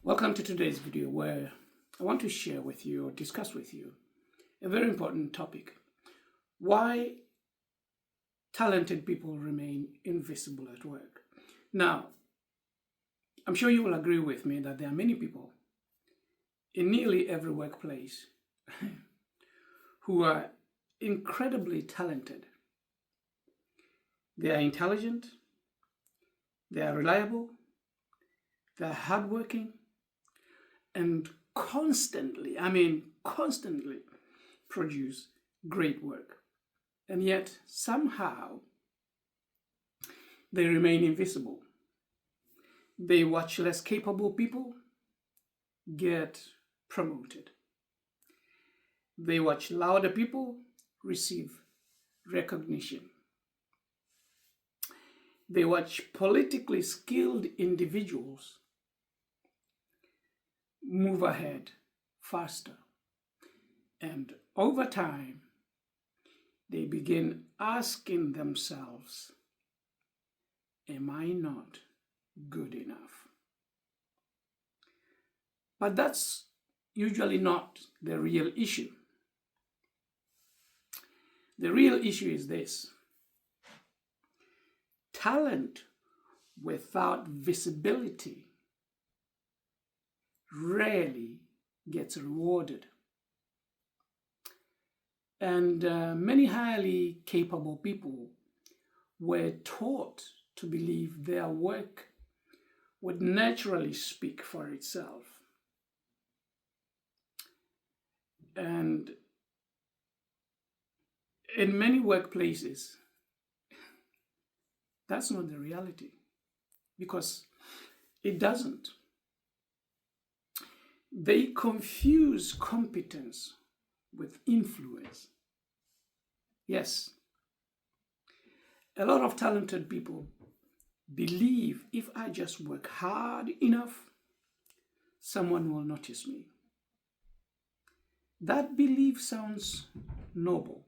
Welcome to today's video where I want to share with you or discuss with you a very important topic. Why talented people remain invisible at work. Now, I'm sure you will agree with me that there are many people in nearly every workplace who are incredibly talented. They are intelligent, they are reliable, they are hardworking, and constantly produce great work. And yet, somehow, they remain invisible. They watch less capable people get promoted. They watch louder people receive recognition. They watch politically skilled individuals move ahead faster. And over time, they begin asking themselves, am I not good enough? But that's usually not the real issue. The real issue is this: talent without visibility rarely gets rewarded. And many highly capable people were taught to believe their work would naturally speak for itself. And in many workplaces, that's not the reality, because it doesn't. They confuse competence with influence. Yes, a lot of talented people believe if I just work hard enough, someone will notice me. That belief sounds noble,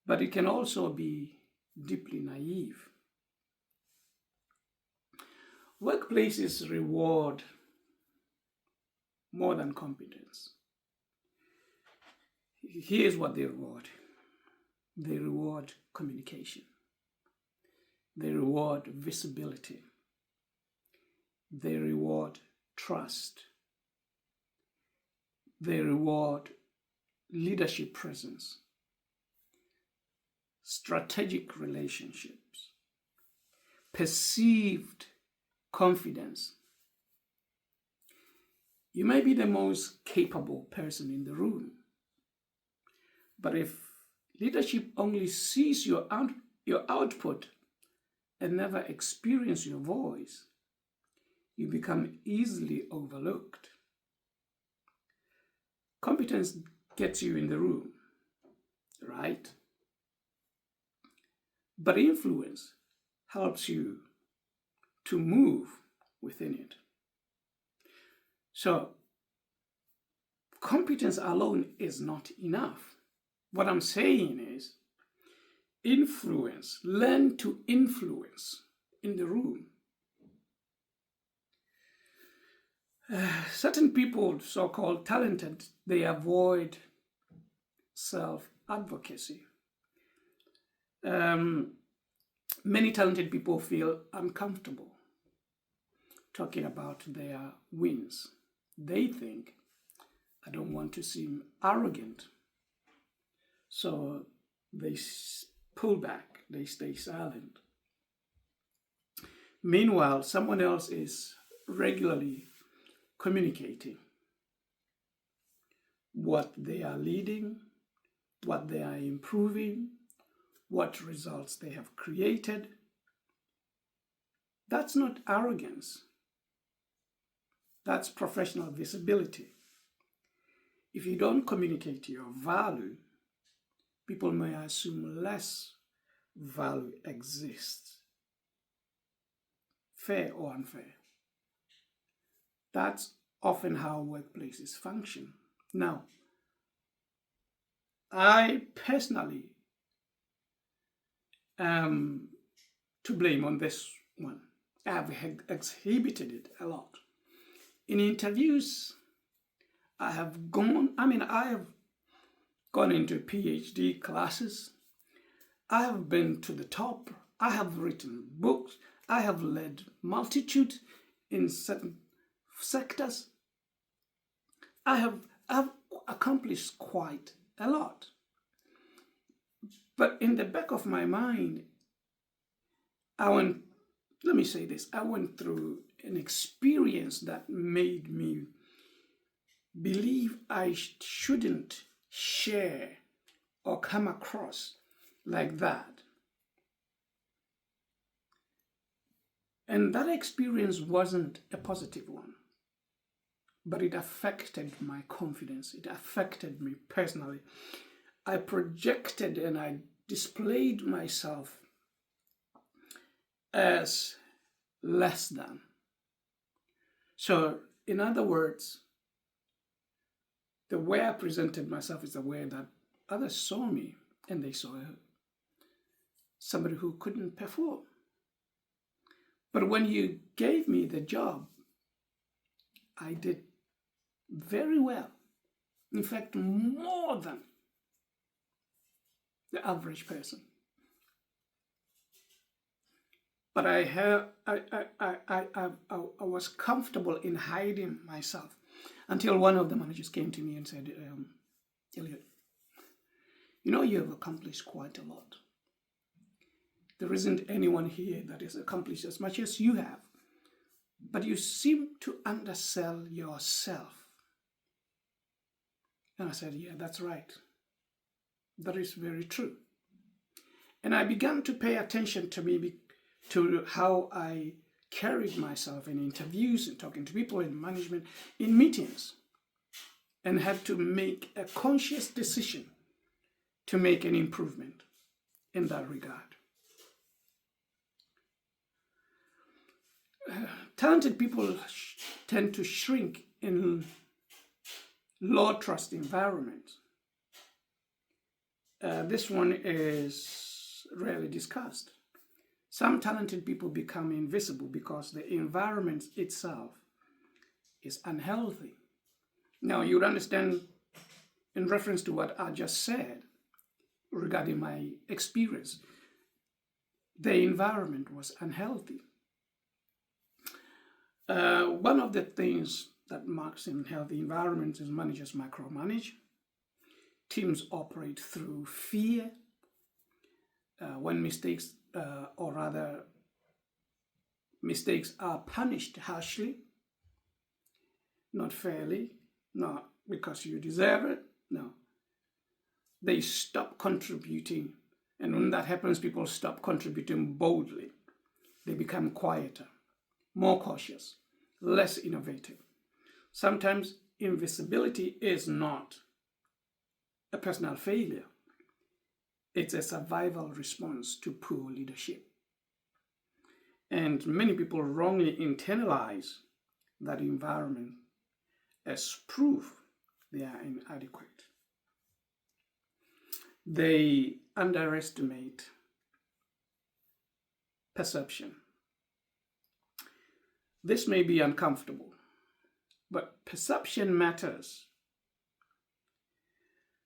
but it can also be deeply naive. Workplaces reward more than competence. Here's what they reward. They reward communication. They reward visibility. They reward trust. They reward leadership presence, strategic relationships, perceived confidence. You may be the most capable person in the room, but if leadership only sees your output and never experience your voice, you become easily overlooked. Competence gets you in the room, right? But influence helps you to move within it. So, competence alone is not enough. What I'm saying is, learn to influence in the room. Certain people, so-called talented, they avoid self-advocacy. Many talented people feel uncomfortable talking about their wins. They think, I don't want to seem arrogant. So they pull back, they stay silent. Meanwhile, someone else is regularly communicating what they are leading, what they are improving, what results they have created. That's not arrogance. That's professional visibility. If you don't communicate your value, people may assume less value exists. Fair or unfair. That's often how workplaces function. Now, I personally am to blame on this one. I have exhibited it a lot. In interviews, I have gone into PhD classes. I have been to the top. I have written books. I have led multitudes in certain sectors. I have accomplished quite a lot. But in the back of my mind, I went through an experience that made me believe I shouldn't share or come across like that. And that experience wasn't a positive one, but it affected my confidence. It affected me personally. I projected and I displayed myself as less than. So, in other words, the way I presented myself is the way that others saw me, and they saw somebody who couldn't perform. But when you gave me the job, I did very well. In fact, more than the average person. But I was comfortable in hiding myself until one of the managers came to me and said, Elliot, you know, you have accomplished quite a lot. There isn't anyone here that has accomplished as much as you have, but you seem to undersell yourself. And I said, yeah, that's right. That is very true. And I began to pay attention to how I carried myself in interviews and talking to people in management, in meetings, and had to make a conscious decision to make an improvement in that regard. Talented people tend to shrink in low trust environments. This one is rarely discussed. Some talented people become invisible because the environment itself is unhealthy. Now, you'd understand, in reference to what I just said regarding my experience, the environment was unhealthy. One of the things that marks unhealthy environments is managers micromanage. Teams operate through fear. When mistakes are punished harshly, not fairly, not because you deserve it, no. They stop contributing, and when that happens, people stop contributing boldly. They become quieter, more cautious, less innovative. Sometimes invisibility is not a personal failure. It's a survival response to poor leadership. And many people wrongly internalize that environment as proof they are inadequate. They underestimate perception. This may be uncomfortable, but perception matters.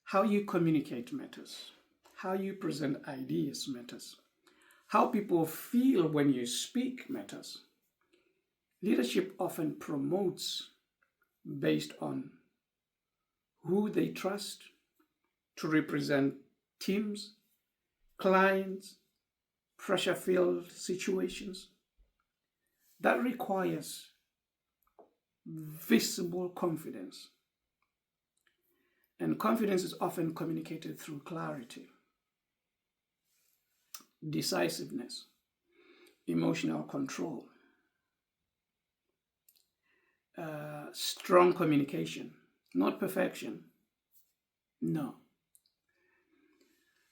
How you communicate matters. How you present ideas matters. How people feel when you speak matters. Leadership often promotes based on who they trust to represent teams, clients, pressure-filled situations. That requires visible confidence. And confidence is often communicated through clarity, decisiveness, emotional control, strong communication, not perfection. No.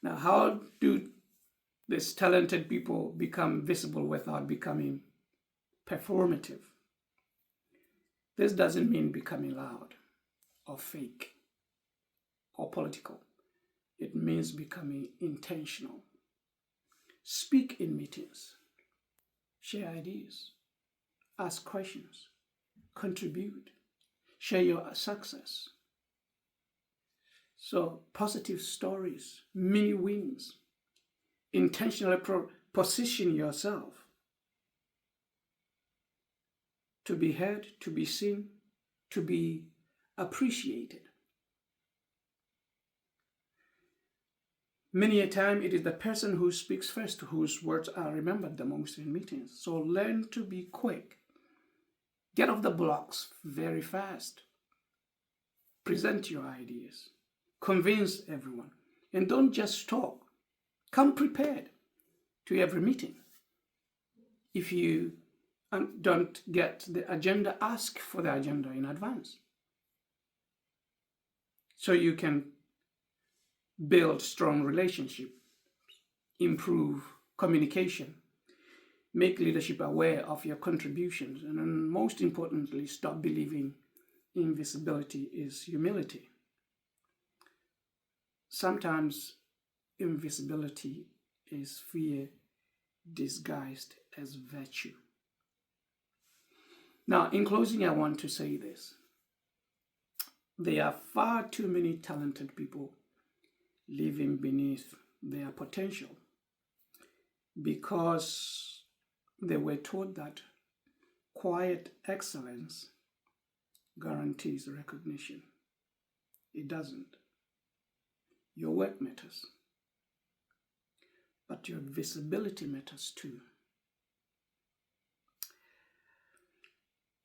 Now, how do these talented people become visible without becoming performative? This doesn't mean becoming loud or fake or political. It means becoming intentional. Speak in meetings, share ideas, ask questions, contribute, share your success. So positive stories, mini wins, intentionally position yourself to be heard, to be seen, to be appreciated. Many a time it is the person who speaks first whose words are remembered the most in meetings. So learn to be quick. Get off the blocks very fast. Present your ideas. Convince everyone. And don't just talk. Come prepared to every meeting. If you don't get the agenda, ask for the agenda in advance, so you can build strong relationships, improve communication, make leadership aware of your contributions, and then most importantly, stop believing invisibility is humility. Sometimes invisibility is fear disguised as virtue. Now, in closing, I want to say this. There are far too many talented people living beneath their potential because they were taught that quiet excellence guarantees recognition. It doesn't. Your work matters, but your visibility matters too.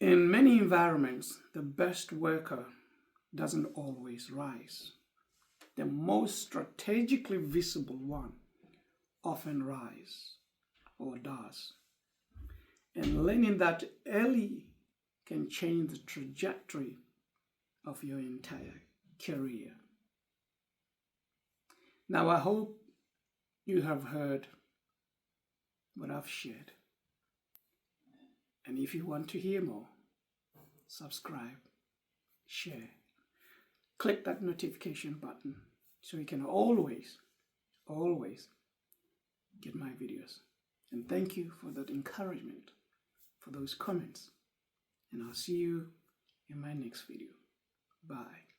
In many environments, the best worker doesn't always rise. The most strategically visible one often rise or does. And learning that early can change the trajectory of your entire career. Now, I hope you have heard what I've shared. And if you want to hear more, subscribe, share, click that notification button so you can always get my videos. And thank you for that encouragement, for those comments. And I'll see you in my next video. Bye.